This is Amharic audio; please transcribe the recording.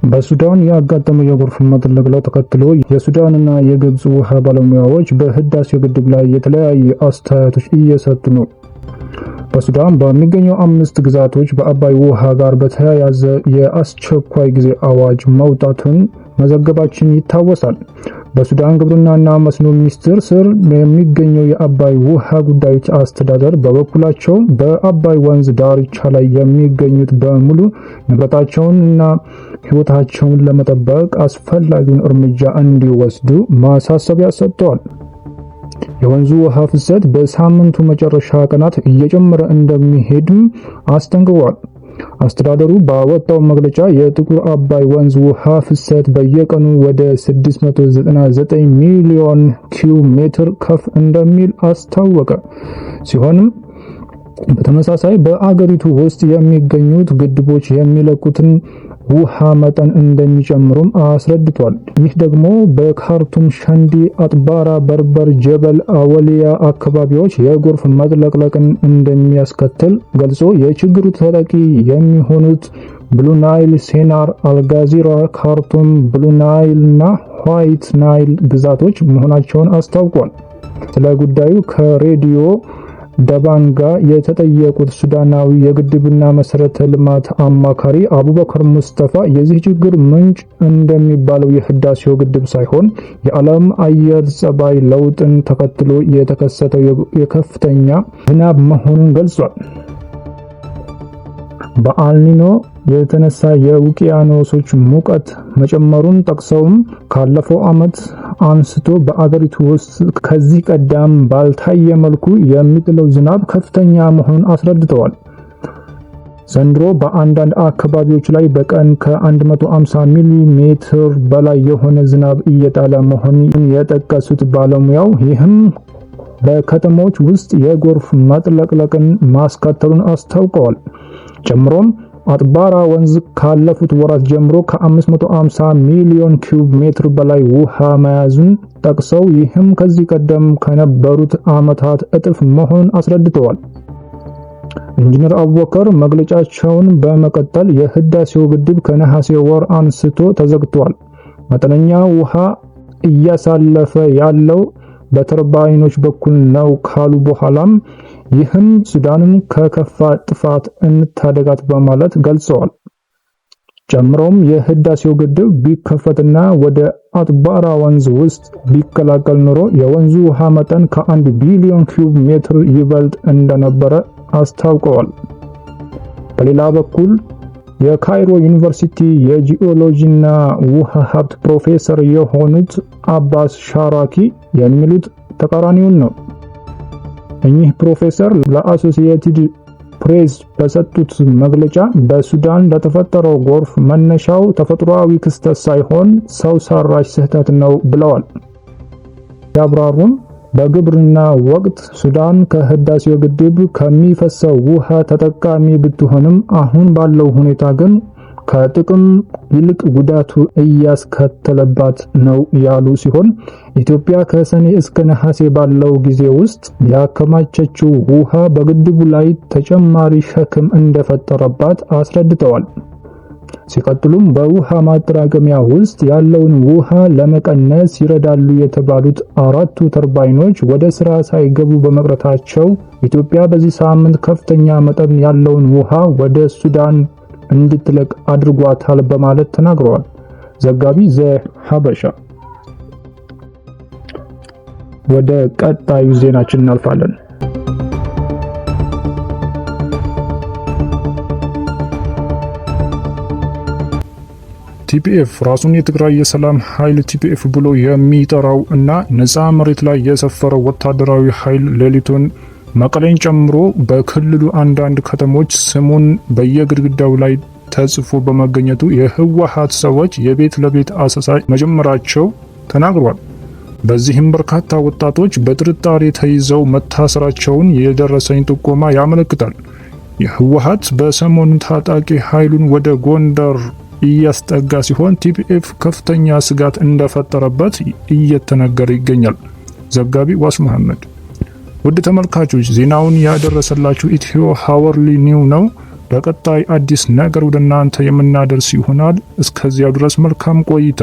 በሱዳን ያጋጠመው የጎርፍ መጥለቅለቅ ተከትሎ የሱዳንና የግብጽ ውሃ ባለሙያዎች በህዳሴው ግድብ ላይ የተለያዩ አስተያየቶች እየሰጡ ነው። በሱዳን በሚገኙ 5 ግዛቶች በአባይ ውሃ ጋር በተያያዘ የአስቸኳይ ጊዜ አዋጅ መውጣቱን መዘገባችን ይታወሳል። በሱዳን ግብርናና መስኖ ሚኒስቴር ስር የሚገኘው የአባይ ውሃ ጉዳዮች አስተዳደር በበኩላቸው በአባይ ወንዝ ዳርቻ ላይ የሚገኙት በሙሉ ንብረታቸውን እና ህይወታቸውን ለመጠበቅ አስፈላጊውን እርምጃ እንዲወስዱ ማሳሰቢያ ሰጥተዋል። የወንዙ ውሃ ፍሰት በሳምንቱ መጨረሻ ቀናት እየጨመረ እንደሚሄድም አስጠንቅቋል። አስተዳደሩ ባወጣው መግለጫ የጥቁር አባይ ወንዝ ውሃ ፍሰት በየቀኑ ወደ 699 ሚሊዮን ኪዩብ ሜትር ከፍ እንደሚል አስታወቀ ሲሆንም በተመሳሳይ በአገሪቱ ውስጥ የሚገኙት ግድቦች የሚለቁትን ውሃ መጠን እንደሚጨምሩም አስረድቷል። ይህ ደግሞ በካርቱም፣ ሸንዲ፣ አጥባራ፣ በርበር፣ ጀበል አወሊያ አካባቢዎች የጎርፍ መጥለቅለቅን እንደሚያስከትል ገልጾ የችግሩ ተጠቂ የሚሆኑት ብሉ ናይል፣ ሴናር፣ አልጋዚራ፣ ካርቱም፣ ብሉ ናይል እና ዋይት ናይል ግዛቶች መሆናቸውን አስታውቋል። ስለ ጉዳዩ ከሬዲዮ ደባንጋ የተጠየቁት ሱዳናዊ የግድብና መሰረተ ልማት አማካሪ አቡበከር ሙስጠፋ የዚህ ችግር ምንጭ እንደሚባለው የህዳሴው ግድብ ሳይሆን የዓለም አየር ጸባይ ለውጥን ተከትሎ የተከሰተው የከፍተኛ ዝናብ መሆኑን ገልጿል። በአልኒኖ የተነሳ የውቅያኖሶች ሙቀት መጨመሩን ጠቅሰውም ካለፈው ዓመት አንስቶ በአገሪቱ ውስጥ ከዚህ ቀደም ባልታየ መልኩ የሚጥለው ዝናብ ከፍተኛ መሆኑን አስረድተዋል። ዘንድሮ በአንዳንድ አካባቢዎች ላይ በቀን ከ150 ሚሊ ሜትር በላይ የሆነ ዝናብ እየጣለ መሆኑን የጠቀሱት ባለሙያው ይህም በከተሞች ውስጥ የጎርፍ መጥለቅለቅን ማስከተሉን አስታውቀዋል። ጨምሮም አጥባራ ወንዝ ካለፉት ወራት ጀምሮ ከ550 ሚሊዮን ኪዩብ ሜትር በላይ ውሃ መያዙን ጠቅሰው ይህም ከዚህ ቀደም ከነበሩት ዓመታት እጥፍ መሆኑን አስረድተዋል። ኢንጂነር አቡበከር መግለጫቸውን በመቀጠል የህዳሴው ግድብ ከነሐሴ ወር አንስቶ ተዘግቷል። መጠነኛ ውሃ እያሳለፈ ያለው በተርባይኖች በኩል ነው ካሉ በኋላም ይህም ሱዳንን ከከፋ ጥፋት እንታደጋት በማለት ገልጸዋል። ጨምሮም የህዳሴው ግድብ ቢከፈትና ወደ አጥባራ ወንዝ ውስጥ ቢቀላቀል ኖሮ የወንዙ ውሃ መጠን ከ1 ቢሊዮን ኪዩብ ሜትር ይበልጥ እንደነበረ አስታውቀዋል። በሌላ በኩል የካይሮ ዩኒቨርሲቲ የጂኦሎጂና ውሃ ሀብት ፕሮፌሰር የሆኑት አባስ ሻራኪ የሚሉት ተቃራኒውን ነው። እኚህ ፕሮፌሰር ለአሶሲኤትድ ፕሬስ በሰጡት መግለጫ በሱዳን ለተፈጠረው ጎርፍ መነሻው ተፈጥሯዊ ክስተት ሳይሆን ሰው ሰራሽ ስህተት ነው ብለዋል። ያብራሩም በግብርና ወቅት ሱዳን ከህዳሴው ግድብ ከሚፈሰው ውሃ ተጠቃሚ ብትሆንም አሁን ባለው ሁኔታ ግን ከጥቅም ይልቅ ጉዳቱ እያስከተለባት ነው ያሉ ሲሆን ኢትዮጵያ ከሰኔ እስከ ነሐሴ ባለው ጊዜ ውስጥ ያከማቸችው ውሃ በግድቡ ላይ ተጨማሪ ሸክም እንደፈጠረባት አስረድተዋል። ሲቀጥሉም በውሃ ማጠራቀሚያ ውስጥ ያለውን ውሃ ለመቀነስ ይረዳሉ የተባሉት 4ቱ ተርባይኖች ወደ ስራ ሳይገቡ በመቅረታቸው ኢትዮጵያ በዚህ ሳምንት ከፍተኛ መጠን ያለውን ውሃ ወደ ሱዳን እንድትለቅ አድርጓታል በማለት ተናግረዋል። ዘጋቢ ዘሐበሻ። ወደ ቀጣዩ ዜናችን እናልፋለን። ቲፒኤፍ ራሱን የትግራይ የሰላም ኃይል ቲፒኤፍ ብሎ የሚጠራው እና ነፃ መሬት ላይ የሰፈረው ወታደራዊ ኃይል ሌሊቱን መቀሌን ጨምሮ በክልሉ አንዳንድ ከተሞች ስሙን በየግድግዳው ላይ ተጽፎ በመገኘቱ የህወሓት ሰዎች የቤት ለቤት አሰሳ መጀመራቸው ተናግሯል። በዚህም በርካታ ወጣቶች በጥርጣሬ ተይዘው መታሰራቸውን የደረሰኝ ጥቆማ ያመለክታል። የህወሓት በሰሞኑ ታጣቂ ኃይሉን ወደ ጎንደር እያስጠጋ ሲሆን ቲፒኤፍ ከፍተኛ ስጋት እንደፈጠረበት እየተነገረ ይገኛል። ዘጋቢ ዋስ መሐመድ። ውድ ተመልካቾች ዜናውን ያደረሰላችሁ ኢትዮ ሃወርሊ ኒው ነው። በቀጣይ አዲስ ነገር ወደ እናንተ የምናደርስ ይሆናል። እስከዚያው ድረስ መልካም ቆይታ